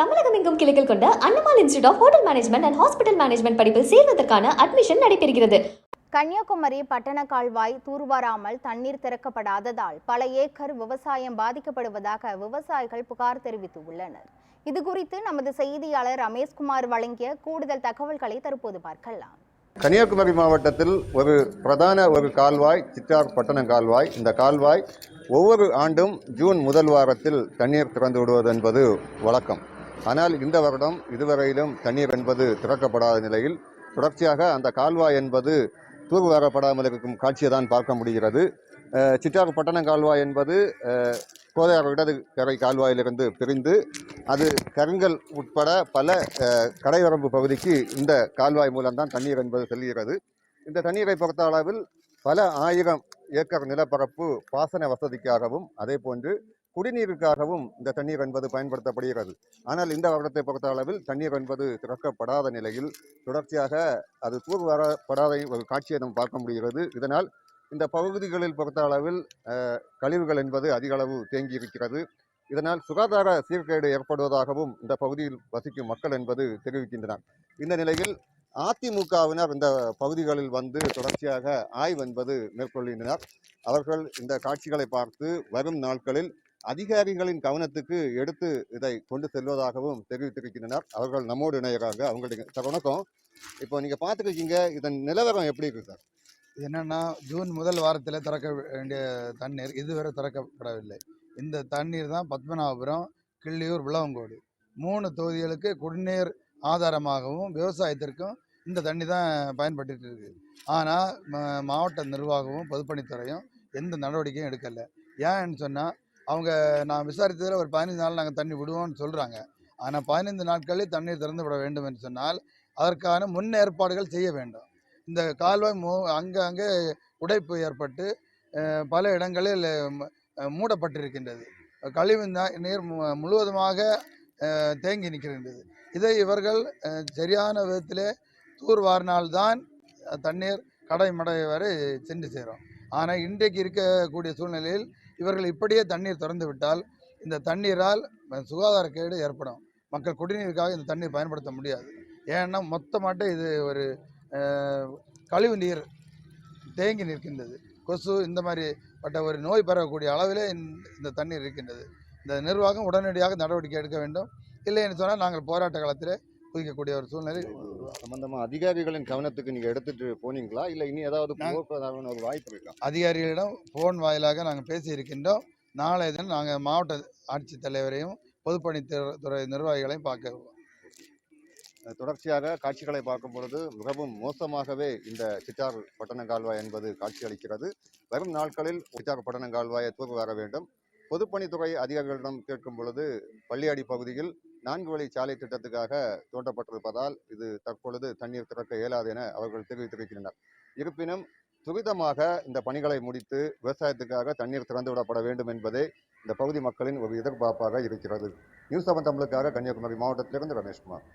தமிழகம் எங்கும் கிளைகள் கொண்ட Annamal institute of hotel management and hospital management படிப்பில் சேர்வதற்கான அட்மிஷன் நடைபெறுகிறது. கன்னியாகுமரி பட்டண கால்வாய் தூர்வாராமல் தண்ணீர் திறக்கப்படாததால் பல ஏக்கர் விவசாயம் பாதிக்கப்படுவதாக விவசாயிகள் புகார் தெரிவித்துள்ளனர். இதுகுறித்து நமது செய்தியாளர் ரமேஷ்குமார் வழங்கிய கூடுதல் தகவல்களை தற்போது பார்க்கலாம். கன்னியாகுமரி மாவட்டத்தில் ஒரு பிரதான கால்வாய் சிற்றார் பட்டண கால்வாய். இந்த கால்வாய் ஒவ்வொரு ஆண்டும் ஜூன் முதல் வாரத்தில் தண்ணீர் திறந்து விடுவது என்பது வழக்கம். ஆனால் இந்த வருடம் இதுவரையிலும் தண்ணீர் என்பது திறக்கப்படாத நிலையில் தொடர்ச்சியாக அந்த கால்வாய் என்பது தூர்வாரப்படாமல் இருக்கும் காட்சியை தான் பார்க்க முடிகிறது. சிற்றார் பட்டண கால்வாய் என்பது கோதையார் இடது கரை கால்வாயிலிருந்து பிரிந்து அது கருங்கல் உட்பட பல கரைவரம்பு பகுதிக்கு இந்த கால்வாய் மூலம்தான் தண்ணீர் என்பது செல்கிறது. இந்த தண்ணீரை பொறுத்த அளவில் பல ஆயிரம் ஏக்கர் நிலப்பரப்பு பாசன வசதிக்காகவும் அதே போன்று குடிநீருக்காகவும் இந்த தண்ணீர் என்பது பயன்படுத்தப்படுகிறது. ஆனால் இந்த வருடத்தை பொறுத்த அளவில் தண்ணீர் என்பது திறக்கப்படாத நிலையில் தொடர்ச்சியாக அது தூர்வாரப்படாத ஒரு காட்சியை நாம் பார்க்க முடிகிறது. இதனால் இந்த பகுதிகளில் பொறுத்த அளவில் கழிவுகள் என்பது அதிக அளவு தேங்கி இருக்கிறது. இதனால் சுகாதார சீர்கேடு ஏற்படுவதாகவும் இந்த பகுதியில் வசிக்கும் மக்கள் என்பது தெரிவிக்கின்றனர். இந்த நிலையில் அதிமுகவினர் இந்த பகுதிகளில் வந்து தொடர்ச்சியாக ஆய்வு என்பது மேற்கொள்கின்றனர். அவர்கள் இந்த காட்சிகளை பார்த்து வரும் நாட்களில் அதிகாரிகளின் கவனத்துக்கு எடுத்து இதை கொண்டு செல்வதாகவும் தெரிவித்திருக்கின்றனர். அவர்கள் நம்மோடு இணையறாங்க. அவங்களுடைய சார் வணக்கம். இப்போ நீங்க பார்த்துருக்கீங்க, இதன் நிலவரம் எப்படி இருக்கு சார்? என்னன்னா, ஜூன் முதல் வாரத்தில் திறக்க வேண்டிய தண்ணீர் இதுவரை திறக்கப்படவில்லை. இந்த தண்ணீர் தான் பத்மநாபபுரம், கிள்ளியூர், விளவங்கோடு 3 தொகுதிகளுக்கு குடிநீர் ஆதாரமாகவும் விவசாயத்திற்கும் இந்த தண்ணி தான் பயன்பட்டு இருக்கு. ஆனால் மாவட்ட நிர்வாகமும் பொதுப்பணித்துறையும் எந்த நடவடிக்கையும் எடுக்கலை. ஏன்னு சொன்னால், அவங்க நான் விசாரித்ததில் ஒரு 15 நாள் நாங்கள் தண்ணி விடுவோம்னு சொல்கிறாங்க. ஆனால் 15 நாட்களில் தண்ணீர் திறந்து விட வேண்டும் என்று சொன்னால் அதற்கான முன் ஏற்பாடுகள் செய்ய வேண்டும். இந்த கால்வாய் அங்கே உடைப்பு ஏற்பட்டு பல இடங்களில் மூடப்பட்டிருக்கின்றது. கழிவு நீர் முழுவதுமாக தேங்கி நிற்கின்றது. இதை இவர்கள் சரியான விதத்திலே தூர்வாரினால்தான் தண்ணீர் கடைமடை வரை சென்று சேரும். ஆனால் இன்றைக்கு இருக்கக்கூடிய சூழ்நிலையில் இவர்கள் இப்படியே தண்ணீர் திறந்து விட்டால் இந்த தண்ணீரால் சுகாதாரக்கேடு ஏற்படும். மக்கள் குடிநீருக்காக இந்த தண்ணீர் பயன்படுத்த முடியாது. ஏன்னா மொத்தமாட்ட இது ஒரு கழிவு நீர் தேங்கி நிற்கின்றது. கொசு இந்த மாதிரி பட்ட ஒரு நோய் பரவக்கூடிய அளவிலே இந்த தண்ணீர் இருக்கின்றது. இந்த நிர்வாகம் உடனடியாக நடவடிக்கை எடுக்க வேண்டும். இல்லை என்று சொன்னால் நாங்கள் போராட்ட காலத்தில் குதிக்கக்கூடிய ஒரு சூழ்நிலை. சம்பந்தமாக அதிகாரிகளின் கவனத்துக்கு நீங்கள் எடுத்துட்டு போனீங்களா, இல்லை இனி ஏதாவது ஒரு வாய்ப்பு இருக்கா? அதிகாரிகளிடம் போன் வாயிலாக நாங்கள் பேசி இருக்கின்றோம். நாளைய தினம் நாங்கள் மாவட்ட ஆட்சித்தலைவரையும் பொதுப்பணித்துறை நிர்வாகிகளையும் பார்க்க. தொடர்ச்சியாக காட்சிகளை பார்க்கும் பொழுது மிகவும் மோசமாகவே இந்த சிற்றார் பட்டண கால்வாய் என்பது காட்சி அளிக்கிறது. வரும் நாட்களில் சிற்றார் பட்டண கால்வாயை தூர்வார வேண்டும். பொதுப்பணித்துறை அதிகாரிகளிடம் கேட்கும் பொழுது பள்ளியாடி பகுதியில் 4 வழி சாலை திட்டத்துக்காக தோண்டப்பட்டிருப்பதால் இது தற்பொழுது தண்ணீர் திறக்க இயலாது என அவர்கள் தெரிவித்திருக்கின்றனர். இருப்பினும் துரிதமாக இந்த பணிகளை முடித்து விவசாயத்துக்காக தண்ணீர் திறந்துவிடப்பட வேண்டும் என்பதே இந்த பகுதி மக்களின் ஒரு எதிர்பார்ப்பாக இருக்கிறது. நியூஸ் 7 தமிழுக்காக கன்னியாகுமரி மாவட்டத்திலிருந்து ரமேஷ்குமார்.